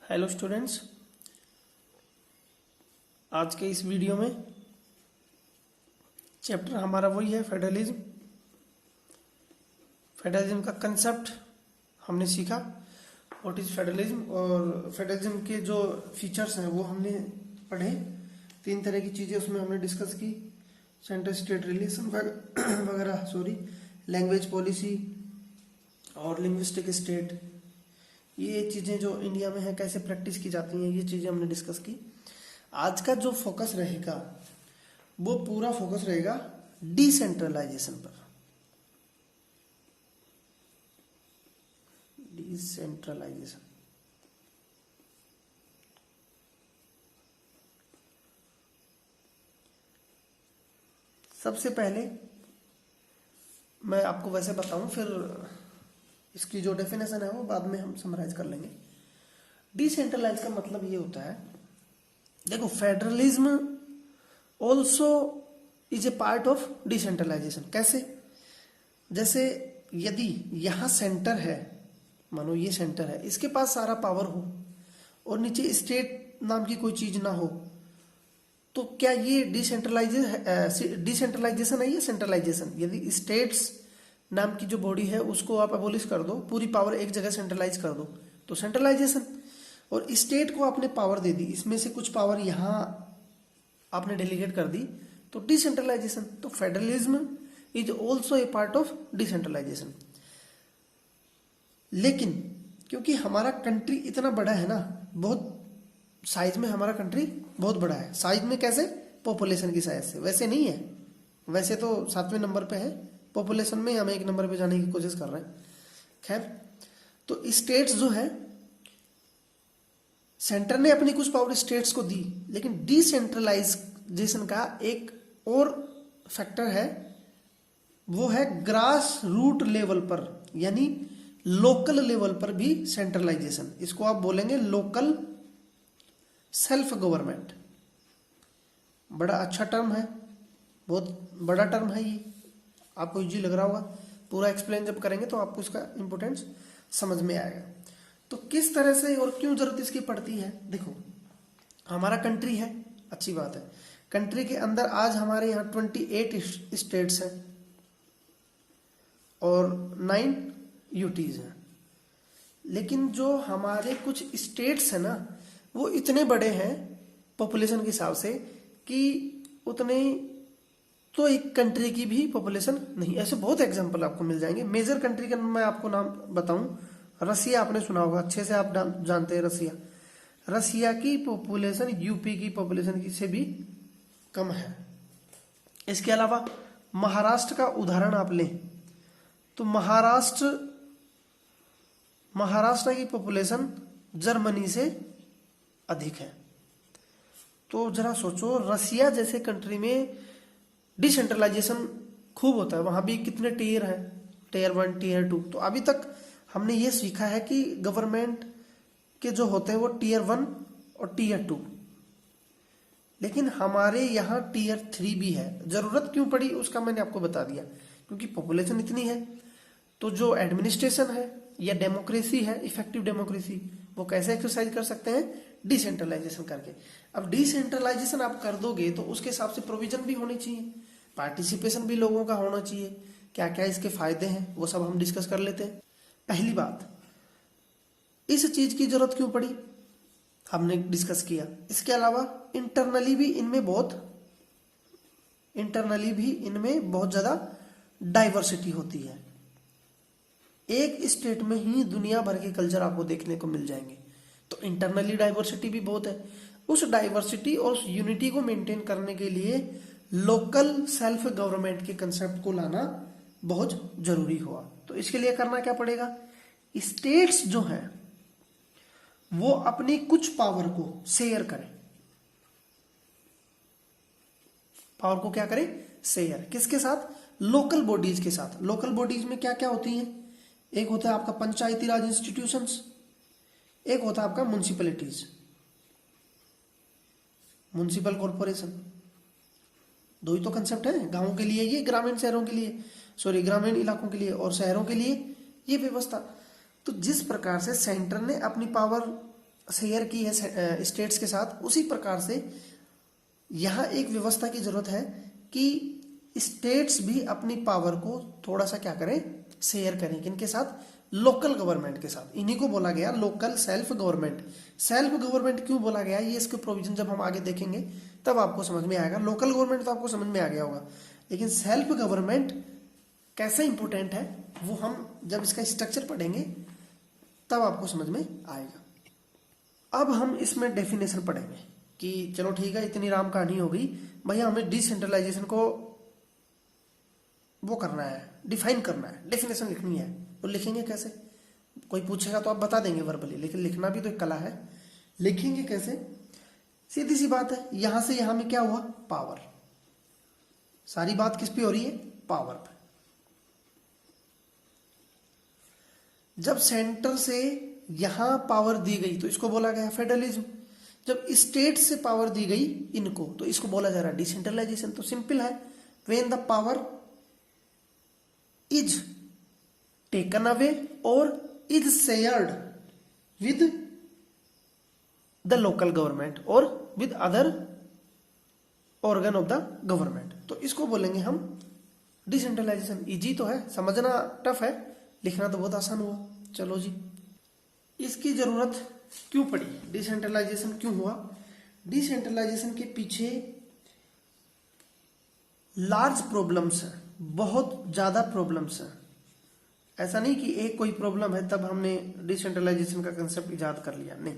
Hello students, आज के इस वीडियो में चैप्टर हमारा वही है फेडरलिज्म। फेडरलिज्म का कंसेप्ट हमने सीखा, व्हाट इज फेडरलिज्म, और फेडरलिज्म के जो फीचर्स हैं वो हमने पढ़े। 3 तरह की चीज़ें उसमें हमने डिस्कस की, सेंटर स्टेट रिलेशन वगैरह, लैंग्वेज पॉलिसी और लिंग्विस्टिक स्टेट। ये चीज़ें जो इंडिया में है कैसे प्रैक्टिस की जाती हैं, ये चीज़ें हमने डिस्कस की। आज का जो फोकस रहेगा वो पूरा फोकस रहेगा डिसेंट्रलाइजेशन पर। डिसेंट्रलाइजेशन सबसे पहले मैं आपको वैसे बताऊं, फिर इसकी जो डेफिनेशन है वो बाद में हम समराइज कर लेंगे। डिसेंट्रलाइज का मतलब ये होता है, देखो federalism also is a part of decentralisation. कैसे? जैसे यदि यहाँ सेंटर है, मानो ये सेंटर है, इसके पास सारा पावर हो और नीचे स्टेट नाम की कोई चीज ना हो, तो क्या ये डिसेंट्रलाइजेशन है या सेंट्रलाइजेशन? यदि स्टेट्स नाम की जो बॉडी है उसको आप अबोलिश कर दो, पूरी पावर एक जगह सेंट्रलाइज कर दो, तो सेंट्रलाइजेशन। और स्टेट को आपने पावर दे दी, इसमें से कुछ पावर यहाँ आपने डेलीगेट कर दी, तो डिसेंट्रलाइजेशन। तो federalism is also a part of decentralisation. लेकिन क्योंकि हमारा कंट्री इतना बड़ा है ना, बहुत साइज में हमारा कंट्री बहुत बड़ा है। साइज में कैसे? पॉपुलेशन की साइज से। वैसे नहीं है, वैसे तो 7वें नंबर पे है, पॉपुलेशन में हम 1 नंबर पे जाने की कोशिश कर रहे हैं। खैर, तो स्टेट्स जो है, सेंटर ने अपनी कुछ पावर स्टेट्स को दी, लेकिन डिसेंट्रलाइजेशन का एक और फैक्टर है, वो है ग्रास रूट लेवल पर, यानी लोकल लेवल पर भी सेंट्रलाइजेशन। इसको आप बोलेंगे लोकल सेल्फ गवर्नमेंट। बड़ा अच्छा टर्म है, बहुत बड़ा टर्म है ये, आपको इजी लग रहा होगा। पूरा एक्सप्लेन जब करेंगे तो आपको इसका इंपोर्टेंस समझ में आएगा। तो किस तरह से और क्यों जरूरत इसकी पड़ती है? देखो, हमारा कंट्री है, अच्छी बात है। कंट्री के अंदर आज हमारे यहाँ 28 स्टेट्स हैं और 9 यूटीज हैं। लेकिन जो हमारे कुछ स्टेट्स हैं ना, वो इतने बड़े हैं पॉपुलेशन के हिसाब से कि उतने तो एक कंट्री की भी पॉपुलेशन नहीं। ऐसे बहुत एग्जांपल आपको मिल जाएंगे। मेजर कंट्री का मैं आपको नाम बताऊं, रसिया आपने सुना होगा, अच्छे से आप जानते हैं रसिया। रसिया की पॉपुलेशन यूपी की पॉपुलेशन की से भी कम है। इसके अलावा महाराष्ट्र का उदाहरण आप लें तो महाराष्ट्र की पॉपुलेशन जर्मनी से अधिक है। तो जरा सोचो, रसिया जैसे कंट्री में डिसेंट्रलाइजेशन खूब होता है, वहां भी कितने टीयर हैं, टीयर 1, टीयर 2। तो अभी तक हमने ये सीखा है कि गवर्नमेंट के जो होते हैं वो टीयर 1 और टीयर 2, लेकिन हमारे यहाँ टीयर 3 भी है। जरूरत क्यों पड़ी उसका मैंने आपको बता दिया, क्योंकि पॉपुलेशन इतनी है। तो जो एडमिनिस्ट्रेशन है या डेमोक्रेसी है, इफेक्टिव डेमोक्रेसी, वो कैसे एक्सरसाइज कर सकते हैं? डिसेंट्रलाइजेशन करके। अब डिसेंट्रलाइजेशन आप कर दोगे तो उसके हिसाब से प्रोविजन भी होनी चाहिए, पार्टिसिपेशन भी लोगों का होना चाहिए। क्या क्या इसके फायदे हैं वो सब हम डिस्कस कर लेते हैं। पहली बात, इस चीज की जरूरत क्यों पड़ी हमने डिस्कस किया। इसके अलावा इंटरनली भी इनमें बहुत ज्यादा डाइवर्सिटी होती है। एक स्टेट में ही दुनिया भर के कल्चर आपको देखने को मिल जाएंगे, तो इंटरनली डाइवर्सिटी भी बहुत है। उस डाइवर्सिटी और यूनिटी को मेंटेन करने के लिए लोकल सेल्फ गवर्नमेंट के कंसेप्ट को लाना बहुत जरूरी हुआ। तो इसके लिए करना क्या पड़ेगा? स्टेट्स जो हैं वो अपनी कुछ पावर को शेयर करें। पावर को क्या करें? शेयर। किसके साथ? लोकल बॉडीज के साथ। लोकल बॉडीज में क्या क्या होती हैं? एक होता है आपका पंचायती राज इंस्टीट्यूशंस, एक होता है आपका म्युनिसिपैलिटीज, म्युनिसिपल कॉर्पोरेशन। 2 ही तो कंसेप्ट है, गांवों के लिए ये, ग्रामीण शहरों के लिए, ग्रामीण इलाकों के लिए, और शहरों के लिए ये व्यवस्था। तो जिस प्रकार से सेंटर ने अपनी पावर शेयर की है स्टेट्स के साथ, उसी प्रकार से यहाँ एक व्यवस्था की जरूरत है कि स्टेट्स भी अपनी पावर को थोड़ा सा क्या करें, शेयर करें। किनके साथ? लोकल गवर्नमेंट के साथ। इन्हीं को बोला गया local self government. Self government क्यों बोला गया, ये इसके प्रोविजन जब हम आगे देखेंगे तब आपको समझ में आएगा। लोकल गवर्नमेंट तो आपको समझ में आ गया होगा, लेकिन सेल्फ गवर्नमेंट कैसे इंपॉर्टेंट है वो हम जब इसका स्ट्रक्चर पढ़ेंगे तब आपको समझ में आएगा। अब हम इसमें डेफिनेशन पढ़ेंगे कि चलो ठीक है, इतनी राम कहानी हो गई भैया, हमें डिसेंट्रलाइजेशन को वो करना है, डिफाइन करना है, डेफिनेशन लिखनी है। तो लिखेंगे कैसे? कोई पूछेगा तो आप बता देंगे वर्बली, लेकिन लिखना भी तो एक कला है। लिखेंगे कैसे? सीधी सी बात है, यहां से यहां में क्या हुआ? पावर। सारी बात किस पे हो रही है? पावर पे। जब सेंटर से यहां पावर दी गई तो इसको बोला गया फेडरलिज्म। जब स्टेट से पावर दी गई इनको तो इसको बोला जा रहा है डिसेंट्रलाइजेशन। तो सिंपल है, when the power is taken away और is shared with the local government और with other organ of the government, तो इसको बोलेंगे हम डिसेंट्रलाइजेशन। इजी तो है, समझना टफ है, लिखना तो बहुत आसान हुआ। चलो जी, इसकी जरूरत क्यों पड़ी? डिसेंट्रलाइजेशन क्यों हुआ? डिसेंट्रलाइजेशन के पीछे लार्ज प्रॉब्लम्स हैं, बहुत ज्यादा प्रॉब्लम्स हैं। ऐसा नहीं कि एक कोई प्रॉब्लम है तब हमने डिसेंट्रलाइजेशन का कंसेप्ट इजाद कर लिया, नहीं।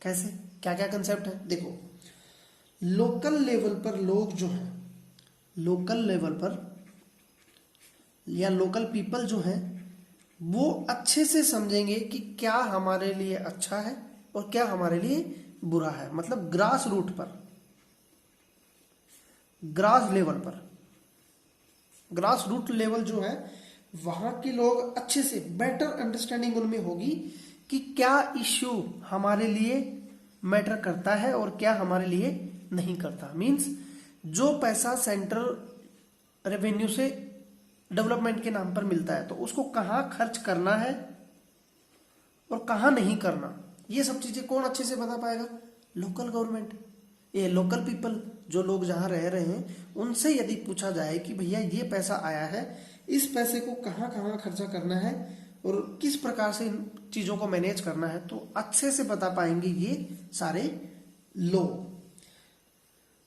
कैसे? क्या क्या कंसेप्ट है? देखो, लोकल लेवल पर लोग जो हैं, लोकल लेवल पर या लोकल पीपल जो हैं वो अच्छे से समझेंगे कि क्या हमारे लिए अच्छा है और क्या हमारे लिए बुरा है। मतलब ग्रास रूट पर, ग्रास लेवल पर, ग्रास रूट लेवल जो है वहां के लोग अच्छे से बेटर अंडरस्टैंडिंग उनमें होगी कि क्या इश्यू हमारे लिए मैटर करता है और क्या हमारे लिए नहीं करता। मींस जो पैसा सेंट्रल रेवेन्यू से डेवलपमेंट के नाम पर मिलता है तो उसको कहाँ खर्च करना है और कहाँ नहीं करना, ये सब चीजें कौन अच्छे से बता पाएगा? Local government. ये लोकल पीपल, जो लोग जहाँ रह रहे हैं, उनसे यदि पूछा जाए कि भैया ये पैसा आया है, इस पैसे को कहाँ कहाँ खर्चा करना है और किस प्रकार से इन चीजों को मैनेज करना है, तो अच्छे से बता पाएंगे ये सारे लोग।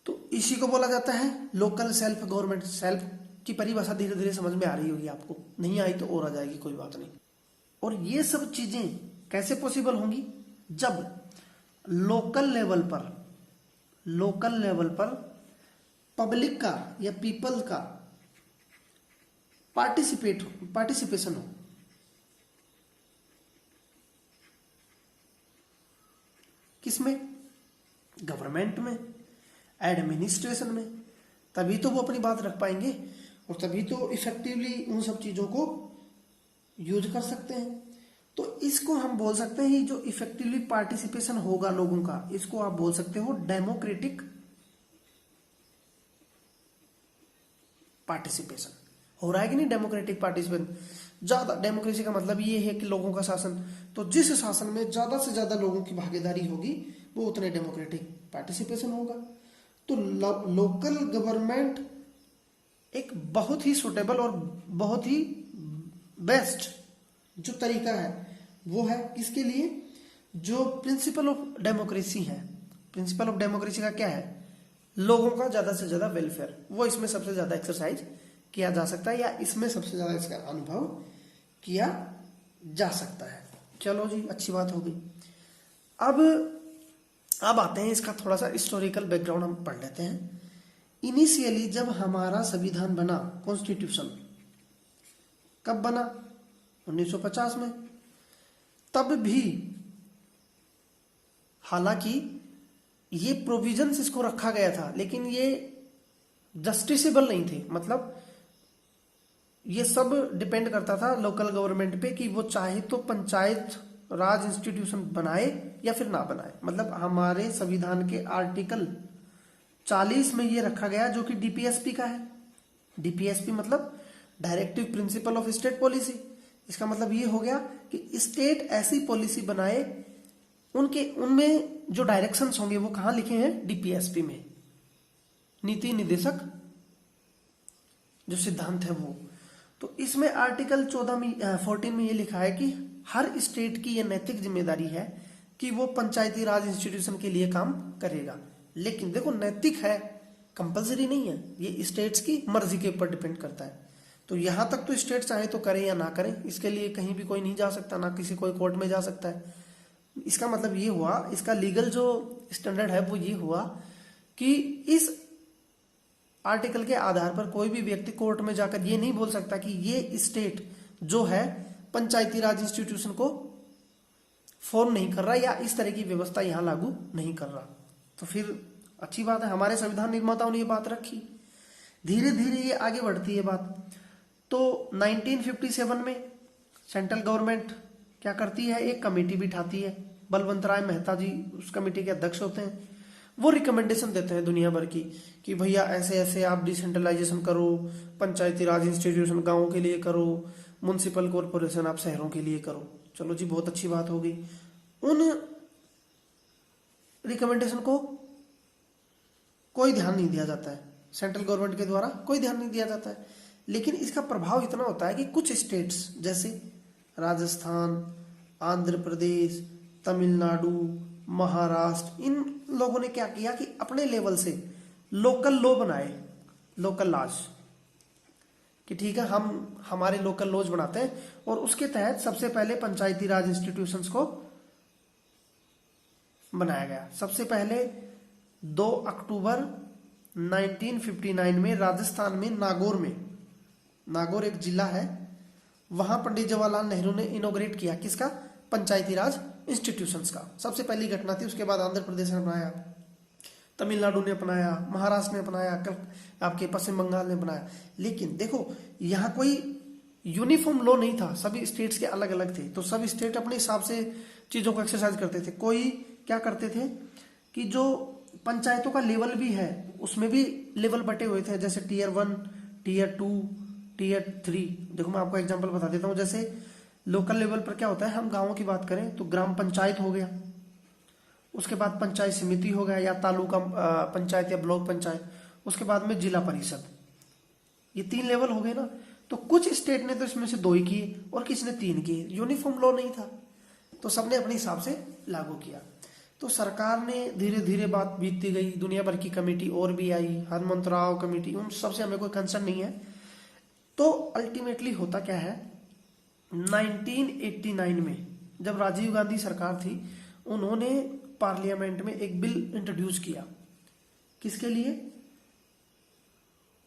तो इसी को बोला जाता है लोकल सेल्फ गवर्नमेंट। सेल्फ की परिभाषा धीरे धीरे समझ में आ रही होगी आपको, नहीं आई तो और आ जाएगी, कोई बात नहीं। और ये सब चीजें कैसे पॉसिबल होंगी? जब लोकल लेवल पर पब्लिक का या पीपल का पार्टिसिपेशन हो। किसमें? गवर्नमेंट में, एडमिनिस्ट्रेशन में। तभी तो वो अपनी बात रख पाएंगे और तभी तो इफेक्टिवली उन सब चीजों को यूज कर सकते हैं। तो इसको हम बोल सकते हैं, जो इफेक्टिवली पार्टिसिपेशन होगा लोगों का, इसको आप बोल सकते हो डेमोक्रेटिक पार्टिसिपेशन। हो रहा है कि नहीं डेमोक्रेटिक पार्टिसिपेशन? ज्यादा डेमोक्रेसी का मतलब ये है कि लोगों का शासन, तो जिस शासन में ज्यादा से ज्यादा लोगों की भागीदारी होगी वो उतने डेमोक्रेटिक पार्टिसिपेशन होगा। तो लोकल गवर्नमेंट एक बहुत ही सुटेबल और बहुत ही बेस्ट जो तरीका है वो है किसके लिए? जो प्रिंसिपल ऑफ डेमोक्रेसी है। प्रिंसिपल ऑफ डेमोक्रेसी का क्या है? लोगों का ज्यादा से ज्यादा वेलफेयर। वो इसमें सबसे ज्यादा एक्सरसाइज किया जा सकता है या इसमें सबसे ज्यादा इसका अनुभव किया जा सकता है। चलो जी, अच्छी बात हो गई। अब आते हैं इसका थोड़ा सा हिस्टोरिकल बैकग्राउंड हम पढ़ लेते हैं। इनिशियली जब हमारा संविधान बना, कॉन्स्टिट्यूशन कब बना? 1950 में। तब भी हालांकि ये प्रोविजंस इसको रखा गया था, लेकिन ये जस्टिसेबल नहीं थे। मतलब ये सब डिपेंड करता था लोकल गवर्नमेंट पे कि वो चाहे तो पंचायत राज इंस्टीट्यूशन बनाए या फिर ना बनाए। मतलब हमारे संविधान के आर्टिकल 40 में ये रखा गया, जो कि डीपीएसपी का है। डीपीएसपी मतलब directive principle of state policy. इसका मतलब ये हो गया कि स्टेट ऐसी पॉलिसी बनाए उनके उनमें जो डायरेक्शंस होंगे वो कहाँ लिखे हैं, डीपीएसपी में, नीति निदेशक जो सिद्धांत है वो। तो इसमें आर्टिकल 14 में ये लिखा है कि हर स्टेट की ये नैतिक जिम्मेदारी है कि वो पंचायती राज इंस्टीट्यूशन के लिए काम करेगा। लेकिन देखो नैतिक है, कंपलसरी नहीं है, ये स्टेट्स की मर्जी के ऊपर डिपेंड करता है। तो यहां तक तो स्टेट चाहे तो करें या ना करें, इसके लिए कहीं भी कोई नहीं जा सकता, ना किसी कोई कोर्ट में जा सकता है। इसका मतलब ये हुआ, इसका लीगल जो स्टैंडर्ड है वो ये हुआ कि इस आर्टिकल के आधार पर कोई भी व्यक्ति कोर्ट में जाकर ये नहीं बोल सकता कि ये स्टेट जो है पंचायती राज इंस्टीट्यूशन को फॉर्म नहीं कर रहा या इस तरह की व्यवस्था यहां लागू नहीं कर रहा। तो फिर अच्छी बात है, हमारे संविधान निर्माताओं ने ये बात रखी। धीरे धीरे ये आगे बढ़ती है बात। तो 1957 में सेंट्रल गवर्नमेंट क्या करती है, एक कमेटी बिठाती है, बलवंत राय मेहता जी उस कमेटी के अध्यक्ष होते हैं। वो रिकमेंडेशन देते हैं दुनिया भर की कि भैया ऐसे ऐसे आप डिसेंट्रलाइजेशन करो, पंचायती राज इंस्टीट्यूशन गांवों के लिए करो, म्युनिसिपल कॉरपोरेशन आप शहरों के लिए करो। चलो जी, बहुत अच्छी बात हो गई। उन रिकमेंडेशन को कोई ध्यान नहीं दिया जाता है, सेंट्रल गवर्नमेंट के द्वारा कोई ध्यान नहीं दिया जाता है। लेकिन इसका प्रभाव इतना होता है कि कुछ स्टेट्स जैसे राजस्थान, आंध्र प्रदेश, तमिलनाडु, महाराष्ट्र, इन लोगों ने क्या किया कि अपने लेवल से लोकल लॉ बनाए, लोकल लॉज, कि ठीक है हम हमारे लोकल लॉज बनाते हैं। और उसके तहत सबसे पहले पंचायती राज इंस्टीट्यूशंस को बनाया गया। सबसे पहले 2 अक्टूबर 1959 में राजस्थान में नागौर एक जिला है, वहां पंडित जवाहरलाल नेहरू ने इनोग्रेट किया किसका, पंचायती राज इंस्टीट्यूशंस का। सबसे पहली घटना थी। उसके बाद आंध्र प्रदेश ने अपनाया, तमिलनाडु ने अपनाया, महाराष्ट्र ने अपनाया, आपके पश्चिम बंगाल ने अपनाया। लेकिन देखो यहाँ कोई यूनिफॉर्म लॉ नहीं था, सभी स्टेट्स के अलग अलग थे। तो सभी स्टेट अपने हिसाब से चीजों को एक्सरसाइज करते थे। कोई क्या करते थे कि जो पंचायतों का लेवल भी है उसमें भी लेवल बटे हुए थे, जैसे टीयर 1, टीयर 2, टीयर 3। देखो मैं आपको एग्जांपल बता देता हूँ। जैसे लोकल लेवल पर क्या होता है, हम गांवों की बात करें तो ग्राम पंचायत हो गया, उसके बाद पंचायत समिति हो गया या तालुका पंचायत या ब्लॉक पंचायत, उसके बाद में जिला परिषद। ये 3 लेवल हो गए ना। तो कुछ स्टेट ने तो इसमें से 2 ही किए और किसी ने 3 किए। यूनिफॉर्म लॉ नहीं था तो सबने अपने हिसाब से लागू किया। तो सरकार ने धीरे धीरे बात बीतती गई, दुनिया भर की कमेटी और भी आई, हनुमंतराव कमेटी, उन सबसे हमें कोई कंसर्न नहीं है। तो अल्टीमेटली होता क्या है, 1989 में जब राजीव गांधी सरकार थी, उन्होंने पार्लियामेंट में एक बिल इंट्रोड्यूस किया। किसके लिए,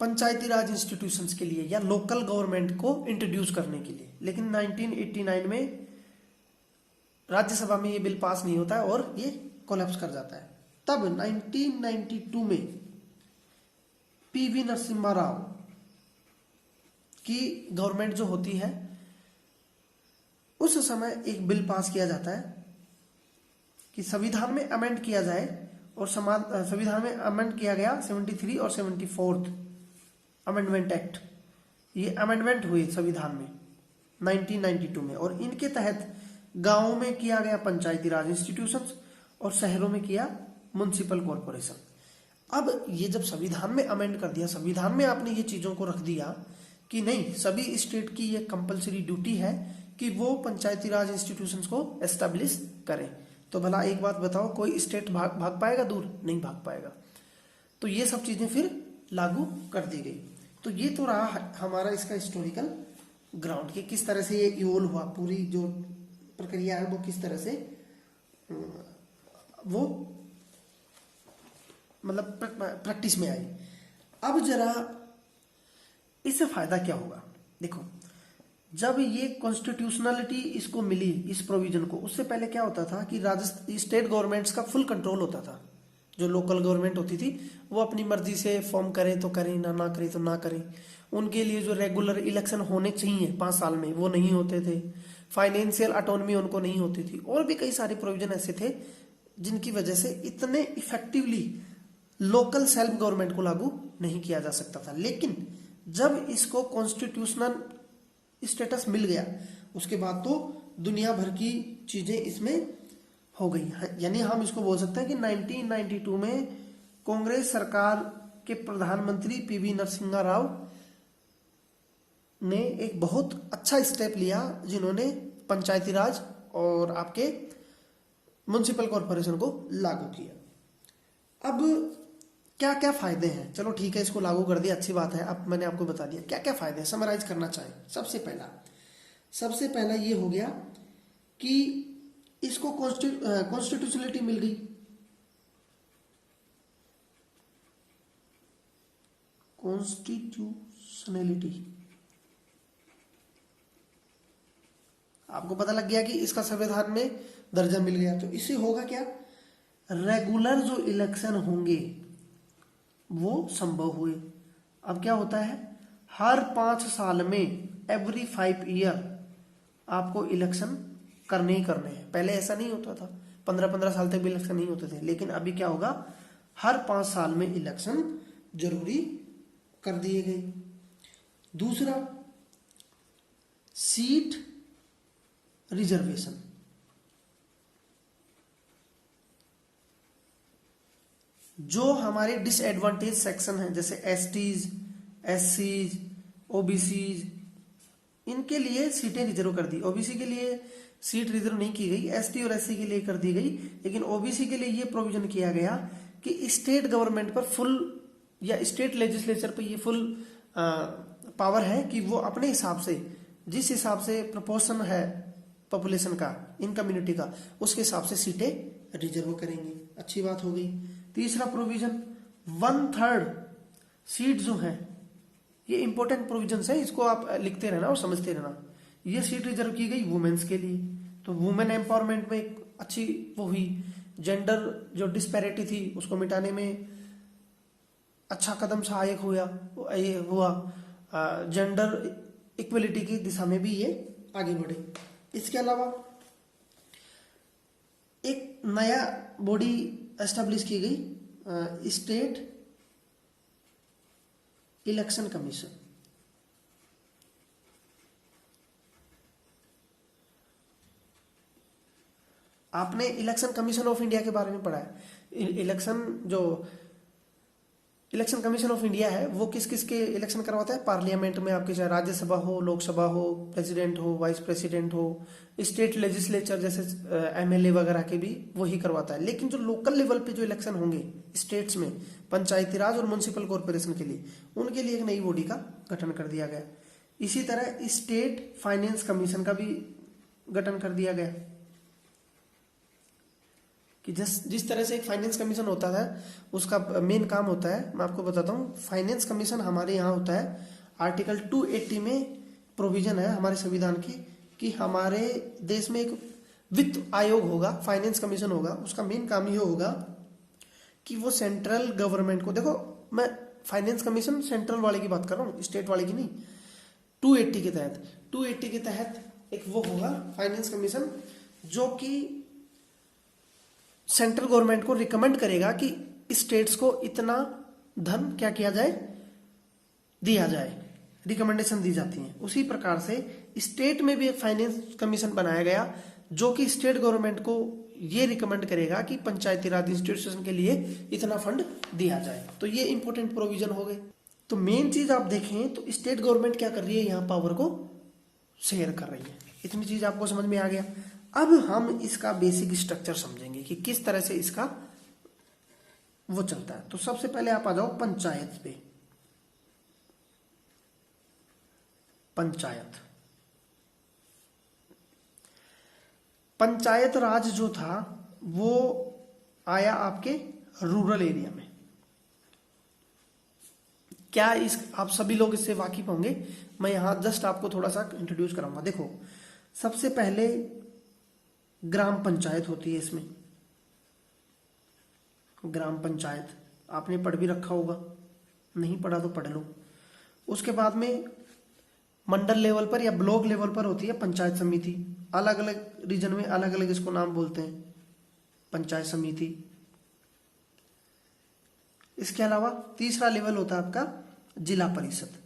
पंचायती राज इंस्टीट्यूशंस के लिए या लोकल गवर्नमेंट को इंट्रोड्यूस करने के लिए। लेकिन 1989 में राज्यसभा में ये बिल पास नहीं होता है और ये कोलैप्स कर जाता है। तब 1992 में पीवी नरसिम्हा राव की गवर्नमेंट जो होती है, उस समय एक बिल पास किया जाता है कि संविधान में अमेंड किया जाए। और संविधान में अमेंड किया गया 73 और 74 अमेंडमेंट एक्ट, ये अमेंडमेंट हुए संविधान में 1992 में। और इनके तहत गांवों में किया गया पंचायती राज इंस्टीट्यूशंस और शहरों में किया म्युनिसिपल कॉरपोरेशन। अब ये जब संविधान में अमेंड कर दिया, संविधान में आपने ये चीजों को रख दिया कि नहीं, सभी स्टेट की ये कंपलसरी ड्यूटी है कि वो पंचायती राज इंस्टीट्यूशंस को एस्टेब्लिश करें। तो भला एक बात बताओ, कोई स्टेट भाग पाएगा दूर? नहीं भाग पाएगा। तो ये सब चीजें फिर लागू कर दी गई। तो ये तो रहा हमारा इसका हिस्टोरिकल ग्राउंड कि किस तरह से ये इवोल्व हुआ, पूरी जो प्रक्रिया है वो किस तरह से वो मतलब प्रैक्टिस में आई। अब जरा इससे फायदा क्या होगा, देखो जब ये कॉन्स्टिट्यूशनलिटी इसको मिली, इस प्रोविजन को, उससे पहले क्या होता था कि स्टेट गवर्नमेंट्स का फुल कंट्रोल होता था। जो लोकल गवर्नमेंट होती थी वो अपनी मर्जी से फॉर्म करें तो करें, ना करें तो ना करें। उनके लिए जो रेगुलर इलेक्शन होने चाहिए 5 साल में, वो नहीं होते थे। फाइनेंशियल ऑटोनॉमी उनको नहीं होती थी। और भी कई सारे प्रोविजन ऐसे थे जिनकी वजह से इतने इफेक्टिवली लोकल सेल्फ गवर्नमेंट को लागू नहीं किया जा सकता था। लेकिन जब इसको कॉन्स्टिट्यूशनल स्टेटस मिल गया, उसके बाद तो दुनिया भर की चीजें इसमें हो गई। यानी हम इसको बोल सकते हैं कि 1992 में कांग्रेस सरकार के प्रधानमंत्री पीवी नरसिम्हा राव ने एक बहुत अच्छा स्टेप लिया, जिन्होंने पंचायती राज और आपके म्युनिसिपल कॉरपोरेशन को लागू किया। अब क्या क्या फायदे हैं, चलो ठीक है इसको लागू कर दिया, अच्छी बात है। अब मैंने आपको बता दिया क्या क्या फायदे हैं, समराइज करना चाहें। सबसे पहला ये हो गया कि इसको कॉन्स्टिट्यूशनलिटी मिल गई। कॉन्स्टिट्यूशनलिटी, आपको पता लग गया कि इसका संविधान में दर्जा मिल गया। तो इससे होगा क्या, रेगुलर जो इलेक्शन होंगे वो संभव हुए। अब क्या होता है, हर 5 साल में, एवरी 5 ईयर आपको इलेक्शन करने ही करने हैं। पहले ऐसा नहीं होता था, 15-15 साल तक भी इलेक्शन नहीं होते थे, लेकिन अभी क्या होगा, हर 5 साल में इलेक्शन जरूरी कर दिए गए। दूसरा, सीट रिजर्वेशन। जो हमारे डिसएडवांटेज सेक्शन हैं, जैसे एसटीज, एससीज, ओबीसीज, इनके लिए सीटें रिजर्व कर दी। ओबीसी के लिए सीट रिजर्व नहीं की गई, एसटी और एससी के लिए कर दी गई, लेकिन ओबीसी के लिए ये प्रोविजन किया गया कि स्टेट गवर्नमेंट पर फुल, या स्टेट लेजिस्लेचर पर ये फुल पावर है कि वो अपने हिसाब से, जिस हिसाब से प्रोपोर्शन है पॉपुलेशन का, इन कम्युनिटी का, उसके हिसाब से सीटें रिजर्व करेंगे। अच्छी बात हो गई। तीसरा प्रोविजन, 1/3 सीट जो है, ये इंपॉर्टेंट प्रोविजन है, इसको आप लिखते रहना और समझते रहना। ये सीट रिजर्व की गई वुमेन्स के लिए, तो वुमेन एम्पावरमेंट में एक अच्छी वो हुई। जेंडर जो डिस्पैरिटी थी उसको मिटाने में अच्छा कदम सहायक हुआ। जेंडर इक्वलिटी की दिशा में भी ये आगे बढ़े। इसके अलावा एक नया बॉडी एस्टेब्लिश की गई, स्टेट इलेक्शन कमीशन। आपने इलेक्शन कमीशन ऑफ इंडिया के बारे में पढ़ा है। इलेक्शन कमीशन ऑफ इंडिया है, वो किस किस के इलेक्शन करवाता है, पार्लियामेंट में आपके, चाहे राज्यसभा हो, लोकसभा हो, प्रेसिडेंट हो, वाइस प्रेसिडेंट हो, स्टेट लेजिस्लेचर जैसे एमएलए वगैरह के भी वही करवाता है। लेकिन जो लोकल लेवल पे जो इलेक्शन होंगे स्टेट्स में, पंचायती राज और म्युनिसिपल कॉर्पोरेशन के लिए, उनके लिए एक नई बॉडी का गठन कर दिया गया। इसी तरह स्टेट फाइनेंस कमीशन का भी गठन कर दिया गया, कि जिस तरह से एक फाइनेंस कमीशन होता है, उसका मेन काम होता है, मैं आपको बताता हूँ। फाइनेंस कमीशन हमारे यहाँ होता है, आर्टिकल 280 में प्रोविजन है हमारे संविधान की, कि हमारे देश में एक वित्त आयोग होगा, फाइनेंस कमीशन होगा। उसका मेन काम ये होगा कि वो सेंट्रल गवर्नमेंट को, देखो मैं फाइनेंस कमीशन सेंट्रल वाले की बात कर रहा हूँ, स्टेट वाले की नहीं। 280 के तहत एक वो होगा फाइनेंस कमीशन, जो कि सेंट्रल गवर्नमेंट को रिकमेंड करेगा कि स्टेट्स को इतना धन क्या किया जाए, दिया जाए, रिकमेंडेशन दी जाती है। उसी प्रकार से स्टेट में भी एक फाइनेंस कमीशन बनाया गया, जो कि स्टेट गवर्नमेंट को ये रिकमेंड करेगा कि पंचायती राज इंस्टीट्यूशन के लिए इतना फंड दिया जाए। तो ये इंपॉर्टेंट प्रोविजन हो गए। तो मेन चीज आप देखें तो स्टेट गवर्नमेंट क्या कर रही है, यहाँ पावर को शेयर कर रही है। इतनी चीज आपको समझ में आ गया। अब हम इसका बेसिक स्ट्रक्चर समझेंगे कि किस तरह से इसका वो चलता है। तो सबसे पहले आप आ जाओ पंचायत पे। पंचायत राज जो था वो आया आपके रूरल एरिया में। क्या आप सभी लोग इससे वाकिफ होंगे, मैं यहां जस्ट आपको थोड़ा सा इंट्रोड्यूस कराऊंगा। देखो, सबसे पहले ग्राम पंचायत होती है। इसमें ग्राम पंचायत आपने पढ़ भी रखा होगा, नहीं पढ़ा तो पढ़ लो। उसके बाद में मंडल लेवल पर या ब्लॉक लेवल पर होती है पंचायत समिति। अलग अलग रीजन में अलग अलग इसको नाम बोलते हैं, पंचायत समिति। इसके अलावा तीसरा लेवल होता है आपका जिला परिषद।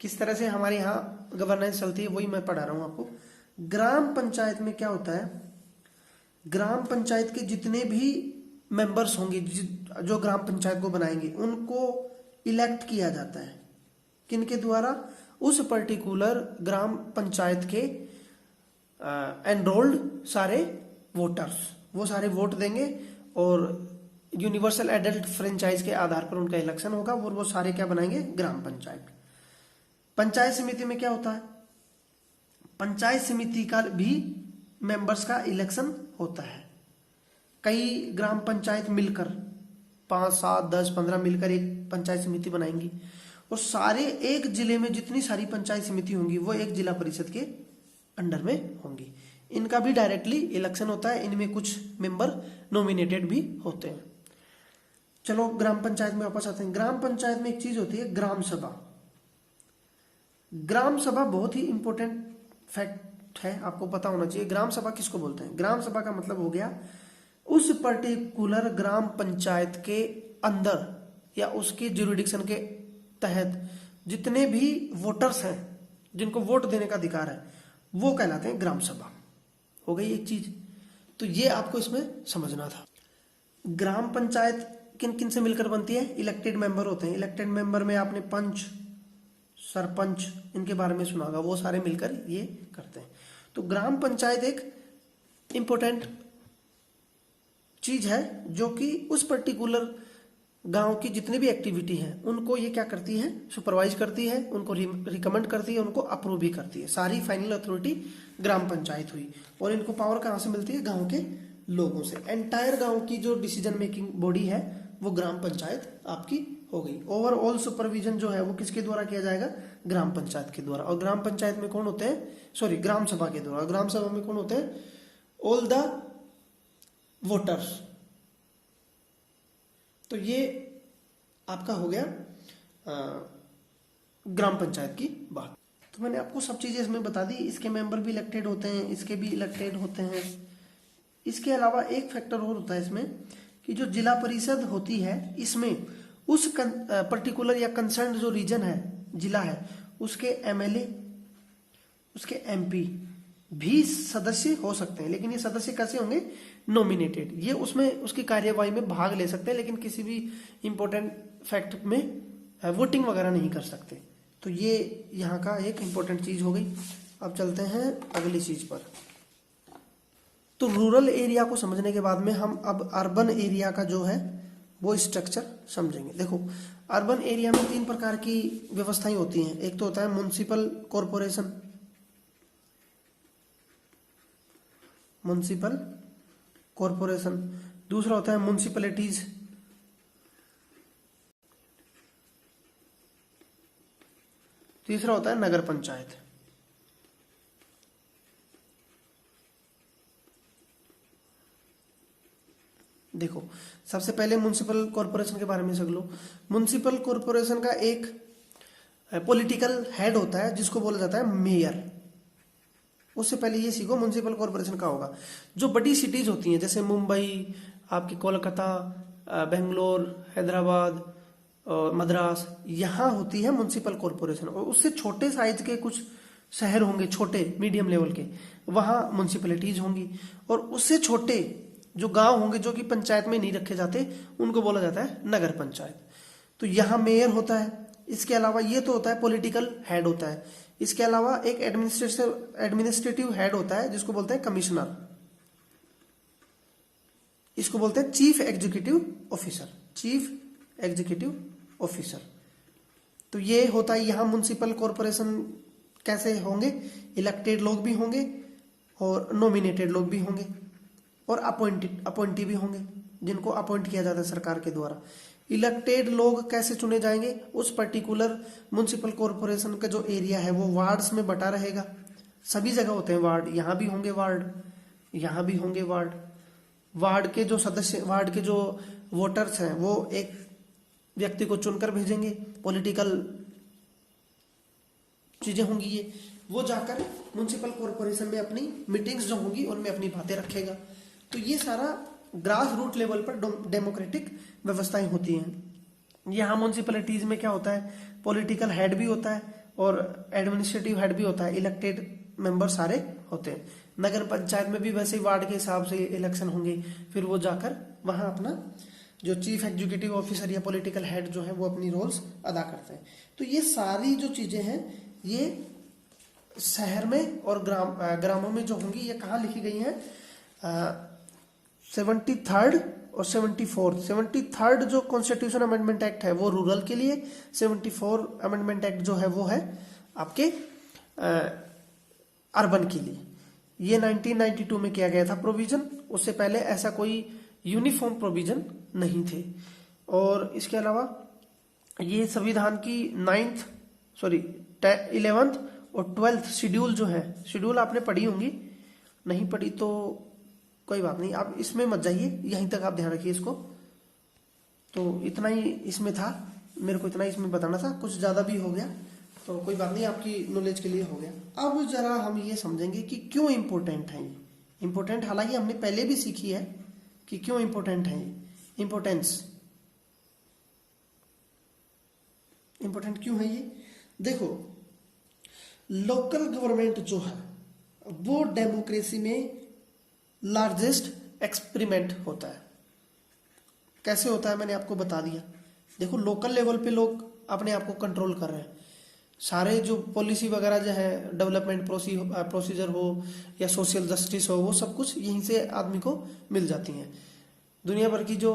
किस तरह से हमारे यहाँ गवर्नेंस चलती है वही मैं पढ़ा रहा हूँ आपको। ग्राम पंचायत में क्या होता है, ग्राम पंचायत के जितने भी मेंबर्स होंगे जो ग्राम पंचायत को बनाएंगे उनको इलेक्ट किया जाता है। किनके द्वारा? उस पर्टिकुलर ग्राम पंचायत के एनरोल्ड सारे वोटर्स, वो सारे वोट देंगे और यूनिवर्सल एडल्ट फ्रेंचाइज के आधार पर उनका इलेक्शन होगा और वो सारे क्या बनाएंगे? ग्राम पंचायत। पंचायत समिति में क्या होता है? पंचायत समिति का भी मेंबर्स का इलेक्शन होता है। कई ग्राम पंचायत मिलकर 5, 7, 10, 15 मिलकर एक पंचायत समिति बनाएंगी और सारे एक जिले में जितनी सारी पंचायत समिति होंगी वो एक जिला परिषद के अंडर में होंगी। इनका भी डायरेक्टली इलेक्शन होता है, इनमें कुछ मेंबर नॉमिनेटेड भी होते हैं। चलो ग्राम पंचायत में वापस आते हैं। ग्राम पंचायत में एक चीज होती है ग्राम सभा। ग्राम सभा बहुत ही इंपॉर्टेंट फैक्ट है, आपको पता होना चाहिए। ग्राम सभा किसको बोलते हैं? ग्राम सभा का मतलब हो गया उस पर्टिकुलर ग्राम पंचायत के अंदर या उसके ज्यूरिडिक्शन के तहत जितने भी वोटर्स हैं जिनको वोट देने का अधिकार है वो कहलाते हैं ग्राम सभा। हो गई एक चीज, तो ये आपको इसमें समझना था। ग्राम पंचायत किन किन से मिलकर बनती है? इलेक्टेड मेंबर होते हैं। इलेक्टेड मेंबर में आपने पंच, सरपंच, इनके बारे में सुना होगा, वो सारे मिलकर ये करते हैं। तो ग्राम पंचायत एक इंपॉर्टेंट चीज है जो कि उस पर्टिकुलर गांव की जितनी भी एक्टिविटी है उनको ये क्या करती है? सुपरवाइज करती है, उनको रिकमेंड करती है, उनको अप्रूव भी करती है। सारी फाइनल अथॉरिटी ग्राम पंचायत हुई और इनको पावर कहाँ से मिलती है? गांव के लोगों से। एंटायर गांव की जो डिसीजन मेकिंग बॉडी है वो ग्राम पंचायत आपकी हो गई। ओवरऑल सुपरविजन जो है वो किसके द्वारा किया जाएगा? ग्राम पंचायत के द्वारा। और ग्राम पंचायत में कौन होते हैं? सॉरी, ग्राम सभा के द्वारा। ग्राम सभा में कौन होते हैं? All the voters. तो ये आपका हो गया ग्राम पंचायत की बात। तो मैंने आपको सब चीजें इसमें बता दी। इसके मेंबर भी इलेक्टेड होते हैं, इसके भी इलेक्टेड होते हैं। इसके अलावा एक फैक्टर और होता है इसमें कि जो जिला परिषद होती है इसमें उस पर्टिकुलर या कंसर्न जो रीजन है, जिला है, उसके एमएलए, उसके एमपी भी सदस्य हो सकते हैं। लेकिन ये सदस्य कैसे होंगे? नॉमिनेटेड। ये उसमें उसकी कार्यवाही में भाग ले सकते हैं लेकिन किसी भी इंपॉर्टेंट फैक्ट में वोटिंग वगैरह नहीं कर सकते। तो ये यहाँ का एक इंपॉर्टेंट चीज हो गई। अब चलते हैं अगली चीज पर। तो रूरल एरिया को समझने के बाद में हम अब अर्बन एरिया का जो है वो स्ट्रक्चर समझेंगे। देखो, अर्बन एरिया में 3 प्रकार की व्यवस्थाएं होती हैं। एक तो होता है म्युनिसिपल कॉरपोरेशन, म्युनिसिपल कॉरपोरेशन। दूसरा होता है म्युनिसिपैलिटीज, तीसरा होता है नगर पंचायत। देखो, सबसे पहले म्युनिसिपल कॉरपोरेशन के बारे में समझ लो। म्युनिसिपल कॉरपोरेशन का एक पॉलिटिकल हेड होता है जिसको बोला जाता है मेयर। उससे पहले ये सीखो म्युनिसिपल कॉरपोरेशन का होगा। जो बड़ी सिटीज होती हैं जैसे मुंबई, आपकी कोलकाता, बेंगलोर, हैदराबाद, मद्रास, यहाँ होती है म्युनिसिपल कॉरपोरेशन। और उससे छोटे साइज के कुछ शहर होंगे, छोटे मीडियम लेवल के, वहाँ म्युनिसिपैलिटीज होंगी। और उससे छोटे जो गांव होंगे जो कि पंचायत में नहीं रखे जाते उनको बोला जाता है नगर पंचायत। तो यहाँ मेयर होता है। इसके अलावा ये तो होता है पॉलिटिकल हेड होता है। इसके अलावा एक एडमिनिस्ट्रेटिव हेड होता है जिसको बोलते हैं कमिश्नर। इसको बोलते हैं chief executive officer, chief executive officer. तो ये होता है यहाँ म्युनिसिपल कॉरपोरेशन कैसे होंगे? इलेक्टेड लोग भी होंगे और नॉमिनेटेड लोग भी होंगे और अपॉइंटी भी होंगे जिनको अपॉइंट किया जाता है सरकार के द्वारा। इलेक्टेड लोग कैसे चुने जाएंगे? उस पर्टिकुलर म्युनिसिपल कॉरपोरेशन का जो एरिया है वो वार्ड्स में बटा रहेगा। सभी जगह होते हैं वार्ड, यहाँ भी होंगे वार्ड, यहाँ भी होंगे वार्ड। वार्ड के जो सदस्य, वार्ड के जो वोटर्स हैं वो एक व्यक्ति को चुनकर भेजेंगे। पॉलिटिकल चीजें होंगी ये, वो जाकर म्युनिसिपल कॉरपोरेशन में अपनी मीटिंग्स जो होंगी उनमें अपनी बातें रखेगा। तो ये सारा ग्रास रूट लेवल पर डेमोक्रेटिक व्यवस्थाएं होती हैं। यहाँ म्युनिसिपैलिटीज में क्या होता है? पॉलिटिकल हेड भी होता है और एडमिनिस्ट्रेटिव हेड भी होता है, इलेक्टेड मेंबर सारे होते हैं। नगर पंचायत में भी वैसे ही वार्ड के हिसाब से इलेक्शन होंगे, फिर वो जाकर वहां अपना जो चीफ एग्जीक्यूटिव ऑफिसर या पॉलिटिकल हेड जो है वो अपनी रोल्स अदा करते हैं। तो ये सारी जो चीजें हैं ये शहर में और ग्रामों में जो होंगी ये कहाँ लिखी गई हैं? 73rd और 74th जो कॉन्स्टिट्यूशन अमेंडमेंट एक्ट है वो रूरल के लिए, 74 अमेंडमेंट एक्ट जो है वो है आपके अर्बन के लिए। ये 1992 में किया गया था प्रोविजन, उससे पहले ऐसा कोई यूनिफॉर्म प्रोविजन नहीं थे। और इसके अलावा ये संविधान की 11th और 12th शेड्यूल जो है, शेड्यूल आपने पढ़ी होंगी, नहीं पढ़ी तो कोई बात नहीं, आप इसमें मत जाइए, यहीं तक आप ध्यान रखिए इसको। तो इतना ही इसमें था, मेरे को इतना इसमें बताना था, कुछ ज्यादा भी हो गया तो कोई बात नहीं, आपकी नॉलेज के लिए हो गया। अब जरा हम ये समझेंगे कि क्यों इंपॉर्टेंट है ये। इंपॉर्टेंट हालांकि हमने पहले भी सीखी है कि क्यों इंपॉर्टेंट है ये। इंपॉर्टेंस, इंपॉर्टेंट क्यों है ये? देखो, लोकल गवर्नमेंट जो है वो डेमोक्रेसी में लार्जेस्ट एक्सपेरिमेंट होता है। कैसे होता है मैंने आपको बता दिया। देखो, लोकल लेवल पे लोग अपने आप को कंट्रोल कर रहे हैं, सारे जो पॉलिसी वगैरह जो है, डेवलपमेंट प्रोसीजर हो या सोशल जस्टिस हो, वो सब कुछ यहीं से आदमी को मिल जाती हैं। दुनिया भर की जो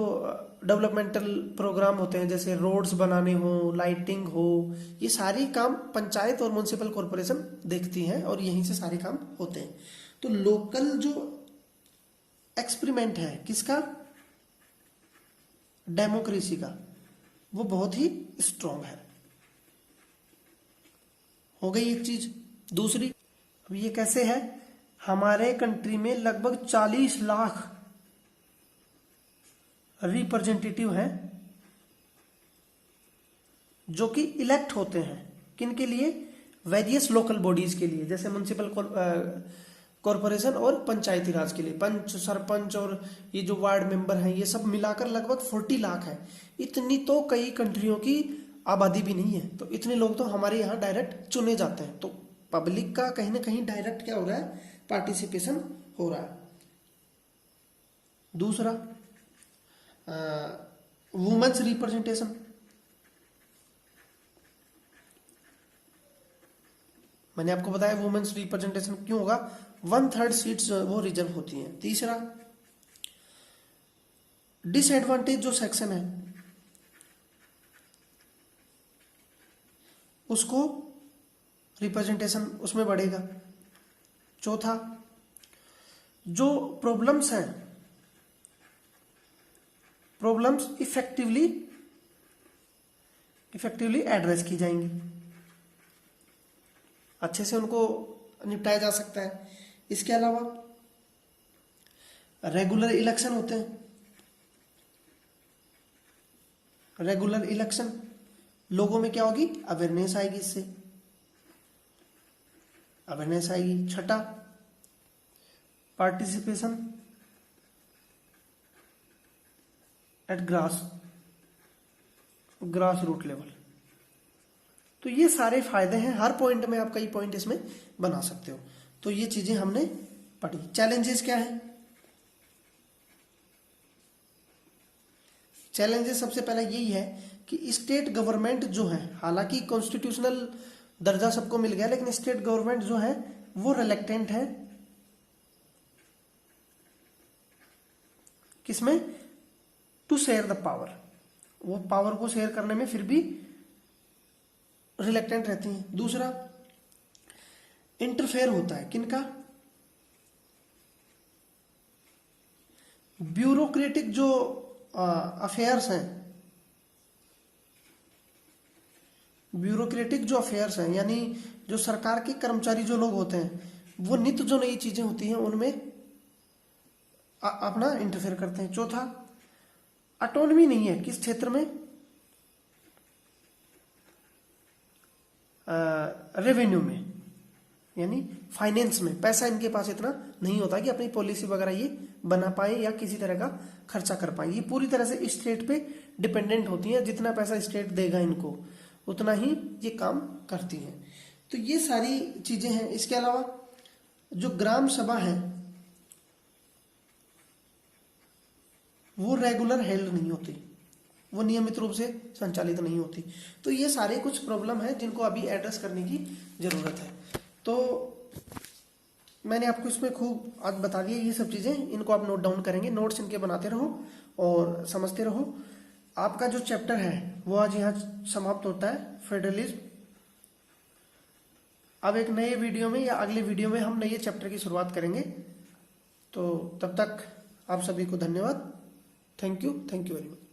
डेवलपमेंटल प्रोग्राम होते हैं, जैसे रोड्स बनाने हो, लाइटिंग हो, ये सारी काम पंचायत और म्युनिसिपल कॉरपोरेशन देखती हैं और यहीं से सारे काम होते हैं। तो लोकल जो एक्सपेरिमेंट है किसका? डेमोक्रेसी का, वो बहुत ही स्ट्रांग है। हो गई एक चीज। दूसरी, अब ये कैसे है? हमारे कंट्री में लगभग 40 लाख रिप्रेजेंटेटिव हैं जो कि इलेक्ट होते हैं। किन के लिए? वेरियस लोकल बॉडीज के लिए, जैसे म्युनिसिपल कॉरपोरेशन और पंचायती राज के लिए, पंच, सरपंच और ये जो वार्ड मेंबर हैं, ये सब मिलाकर लगभग 40 लाख है। इतनी तो कई कंट्रियों की आबादी भी नहीं है। तो इतने लोग तो हमारे यहाँ डायरेक्ट चुने जाते हैं। तो पब्लिक का कहीं ना कहीं डायरेक्ट क्या हो रहा है? पार्टिसिपेशन हो रहा है। दूसरा, वुमेन्स रिप्रेजेंटेशन। मैंने आपको बताया वुमेन्स रिप्रेजेंटेशन क्यों होगा? 1/3 सीट्स वो रिजर्व होती हैं। तीसरा, डिसएडवांटेज जो सेक्शन है उसको रिप्रेजेंटेशन उसमें बढ़ेगा। चौथा, जो प्रॉब्लम्स हैं, प्रॉब्लम्स इफेक्टिवली एड्रेस की जाएंगी, अच्छे से उनको निपटाया जा सकता है। इसके अलावा रेगुलर इलेक्शन होते हैं। रेगुलर इलेक्शन, लोगों में क्या होगी? अवेयरनेस आएगी, इससे अवेयरनेस आएगी। छठा, participation at grass root level. तो ये सारे फायदे हैं। हर पॉइंट में आप कई पॉइंट इसमें बना सकते हो। तो ये चीजें हमने पढ़ी। चैलेंजेस क्या है? चैलेंजेस सबसे पहले यही है कि स्टेट गवर्नमेंट जो है, हालांकि कॉन्स्टिट्यूशनल दर्जा सबको मिल गया, लेकिन स्टेट गवर्नमेंट जो है वो रिलेक्टेंट है किसमें? To share the power. वो पावर को शेयर करने में फिर भी रिलेक्टेंट रहती हैं। दूसरा, इंटरफेयर होता है किनका? ब्यूरोक्रेटिक जो अफेयर्स हैं, ब्यूरोक्रेटिक जो अफेयर्स हैं, यानी जो सरकार के कर्मचारी जो लोग होते हैं, वो नित्य जो नई चीजें होती हैं उनमें अपना इंटरफेयर करते हैं। चौथा, ऑटोनॉमी नहीं है किस क्षेत्र में? रेवेन्यू में, यानी फाइनेंस में। पैसा इनके पास इतना नहीं होता कि अपनी पॉलिसी वगैरह ये बना पाए या किसी तरह का खर्चा कर पाए। ये पूरी तरह से स्टेट पे डिपेंडेंट होती हैं। जितना पैसा स्टेट देगा इनको, उतना ही ये काम करती हैं। तो ये सारी चीजें हैं। इसके अलावा जो ग्राम सभा है वो रेगुलर हेल्ड नहीं होती, वो नियमित रूप से संचालित नहीं होती। तो ये सारे कुछ प्रॉब्लम है जिनको अभी एड्रेस करने की जरूरत है। तो मैंने आपको इसमें खूब आज बता दिया ये सब चीजें, इनको आप नोट डाउन करेंगे, नोट्स इनके बनाते रहो और समझते रहो। आपका जो चैप्टर है वो आज यहाँ समाप्त होता है, फेडरलिज्म। अब एक नए वीडियो में या अगले वीडियो में हम नए चैप्टर की शुरुआत करेंगे। तो तब तक आप सभी को धन्यवाद। Thank you very much.